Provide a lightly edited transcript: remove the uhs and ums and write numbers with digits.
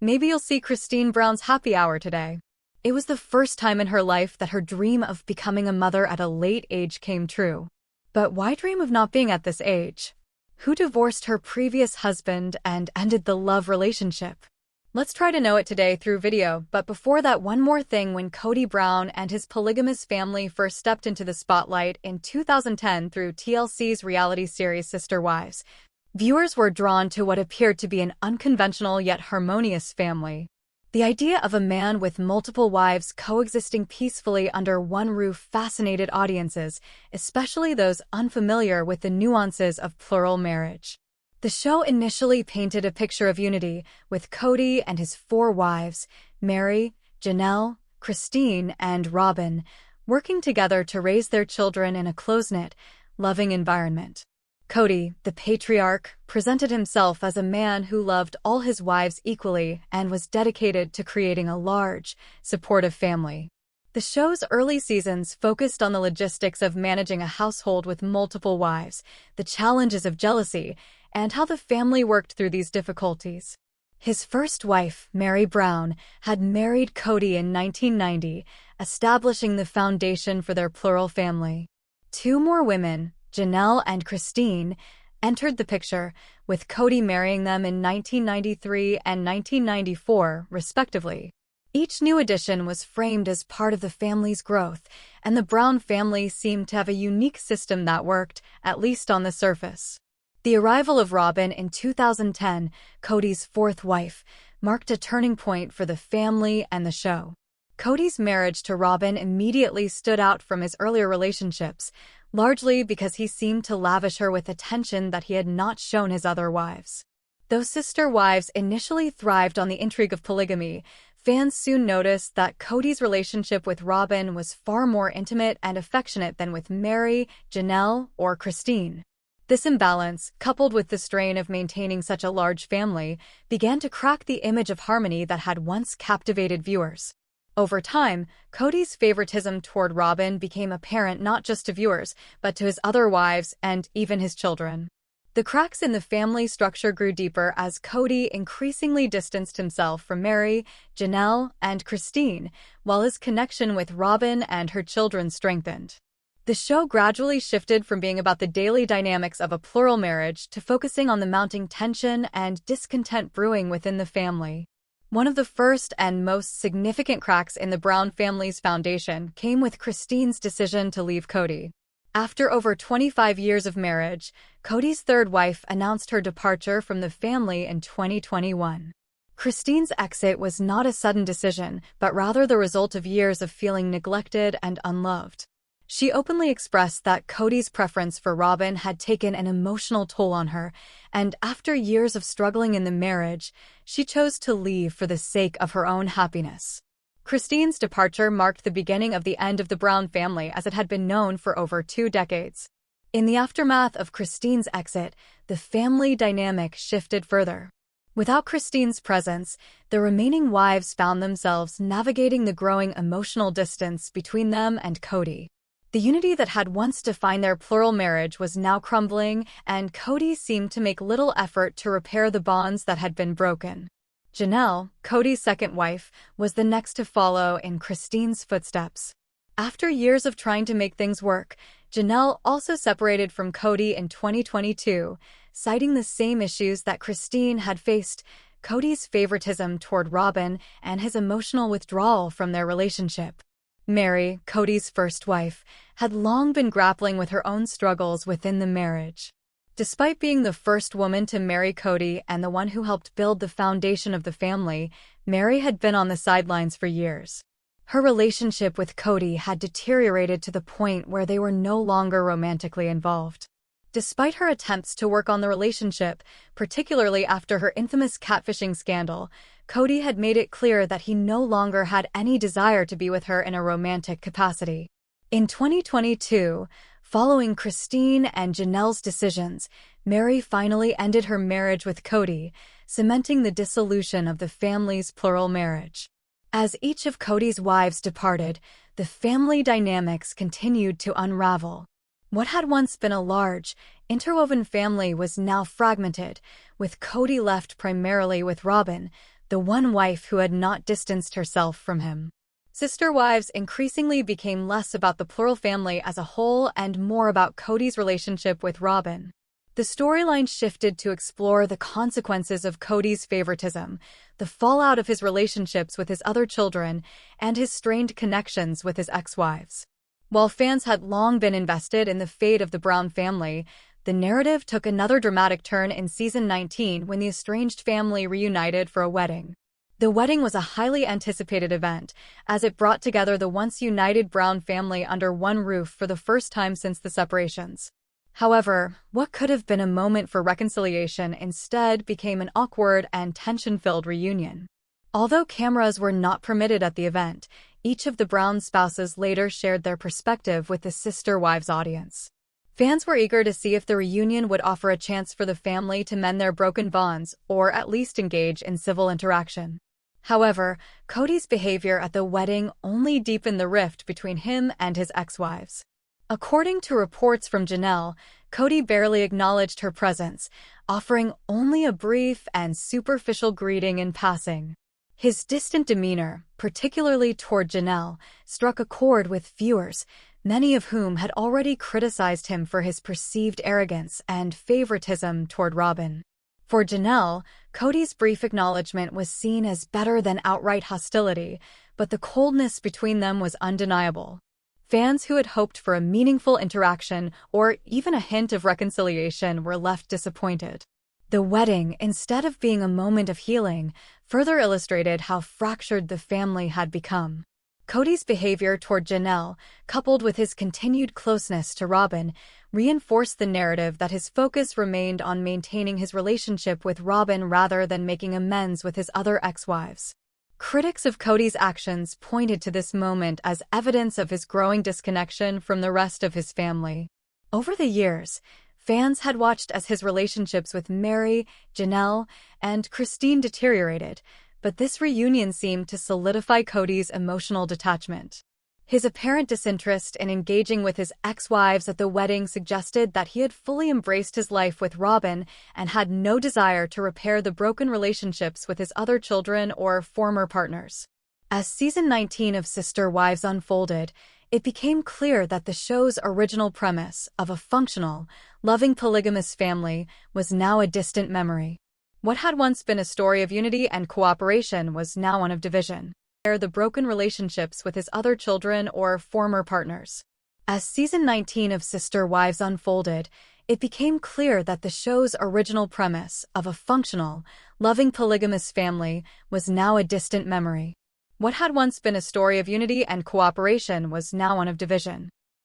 Maybe you'll see Kody Brown's happy hour today. It was the first time in her life that her dream of becoming a mother at a late age came true. But why dream of not being at this age? Who divorced her previous husband and ended the love relationship? Let's try to know it today through video, but before that, one more thing. When Kody Brown and his polygamous family first stepped into the spotlight in 2010 through TLC's reality series Sister Wives, viewers were drawn to what appeared to be an unconventional yet harmonious family. The idea of a man with multiple wives coexisting peacefully under one roof fascinated audiences, especially those unfamiliar with the nuances of plural marriage. The show initially painted a picture of unity, with Kody and his 4 wives, Meri, Janelle, Christine, and Robin, working together to raise their children in a close-knit, loving environment. Kody, the patriarch, presented himself as a man who loved all his wives equally and was dedicated to creating a large, supportive family. The show's early seasons focused on the logistics of managing a household with multiple wives, the challenges of jealousy, and how the family worked through these difficulties. His first wife, Kody Brown, had married Kody in 1990, establishing the foundation for their plural family. 2 more women, Janelle and Christine, entered the picture, with Kody marrying them in 1993 and 1994, respectively. Each new addition was framed as part of the family's growth, and the Brown family seemed to have a unique system that worked, at least on the surface. The arrival of Robin in 2010, Kody's 4th wife, marked a turning point for the family and the show. Kody's marriage to Robin immediately stood out from his earlier relationships, largely because he seemed to lavish her with attention that he had not shown his other wives. Though Sister Wives initially thrived on the intrigue of polygamy, fans soon noticed that Kody's relationship with Robin was far more intimate and affectionate than with Meri, Janelle, or Christine. This imbalance, coupled with the strain of maintaining such a large family, began to crack the image of harmony that had once captivated viewers. Over time, Kody's favoritism toward Robin became apparent not just to viewers, but to his other wives and even his children. The cracks in the family structure grew deeper as Kody increasingly distanced himself from Meri, Janelle, and Christine, while his connection with Robin and her children strengthened. The show gradually shifted from being about the daily dynamics of a plural marriage to focusing on the mounting tension and discontent brewing within the family. One of the first and most significant cracks in the Brown family's foundation came with Christine's decision to leave Kody. After over 25 years of marriage, Kody's 3rd wife announced her departure from the family in 2021. Christine's exit was not a sudden decision, but rather the result of years of feeling neglected and unloved. She openly expressed that Kody's preference for Robin had taken an emotional toll on her, and after years of struggling in the marriage, she chose to leave for the sake of her own happiness. Christine's departure marked the beginning of the end of the Brown family as it had been known for over 2 decades. In the aftermath of Christine's exit, the family dynamic shifted further. Without Christine's presence, the remaining wives found themselves navigating the growing emotional distance between them and Kody. The unity that had once defined their plural marriage was now crumbling, and Kody seemed to make little effort to repair the bonds that had been broken. Janelle, Kody's 2nd wife, was the next to follow in Christine's footsteps. After years of trying to make things work, Janelle also separated from Kody in 2022, citing the same issues that Christine had faced: Kody's favoritism toward Robin and his emotional withdrawal from their relationship. Meri, Kody's 1st wife, had long been grappling with her own struggles within the marriage. Despite being the first woman to marry Kody and the one who helped build the foundation of the family, Meri had been on the sidelines for years. Her relationship with Kody had deteriorated to the point where they were no longer romantically involved. Despite her attempts to work on the relationship, particularly after her infamous catfishing scandal, Kody had made it clear that he no longer had any desire to be with her in a romantic capacity. In 2022, following Christine and Janelle's decisions, Meri finally ended her marriage with Kody, cementing the dissolution of the family's plural marriage. As each of Kody's wives departed, the family dynamics continued to unravel. What had once been a large, interwoven family was now fragmented, with Kody left primarily with Robin, the one wife who had not distanced herself from him. Sister wives increasingly became less about the plural family as a whole and more about Kody's relationship with Robyn. The storyline shifted to explore the consequences of Kody's favoritism, the fallout of his relationships with his other children, and his strained connections with his ex-wives. While fans had long been invested in the fate of the Brown family, the narrative took another dramatic turn in season 19 when the estranged family reunited for a wedding. The wedding was a highly anticipated event, as it brought together the once united Brown family under one roof for the first time since the separations. However, what could have been a moment for reconciliation instead became an awkward and tension-filled reunion. Although cameras were not permitted at the event, each of the Brown spouses later shared their perspective with the Sister Wives audience. Fans were eager to see if the reunion would offer a chance for the family to mend their broken bonds or at least engage in civil interaction. However, Kody's behavior at the wedding only deepened the rift between him and his ex-wives. According to reports from Janelle, Kody barely acknowledged her presence, offering only a brief and superficial greeting in passing. His distant demeanor, particularly toward Janelle, struck a chord with viewers, many of whom had already criticized him for his perceived arrogance and favoritism toward Robyn. For Janelle, Kody's brief acknowledgement was seen as better than outright hostility, but the coldness between them was undeniable. Fans who had hoped for a meaningful interaction or even a hint of reconciliation were left disappointed. The wedding, instead of being a moment of healing, further illustrated how fractured the family had become. Kody's behavior toward Janelle, coupled with his continued closeness to Robyn, reinforced the narrative that his focus remained on maintaining his relationship with Robyn rather than making amends with his other ex-wives. Critics of Kody's actions pointed to this moment as evidence of his growing disconnection from the rest of his family. Over the years, fans had watched as his relationships with Mary, Janelle, and Christine deteriorated, but this reunion seemed to solidify Kody's emotional detachment. His apparent disinterest in engaging with his ex-wives at the wedding suggested that he had fully embraced his life with Robyn and had no desire to repair the broken relationships with his other children or former partners. As season 19 of Sister Wives unfolded, it became clear that the show's original premise of a functional, loving polygamous family was now a distant memory. What had once been a story of unity and cooperation was now one of division. The broken relationships with his other children or former partners. As season 19 of Sister Wives unfolded, it became clear that the show's original premise of a functional, loving polygamous family was now a distant memory. What had once been a story of unity and cooperation was now one of division.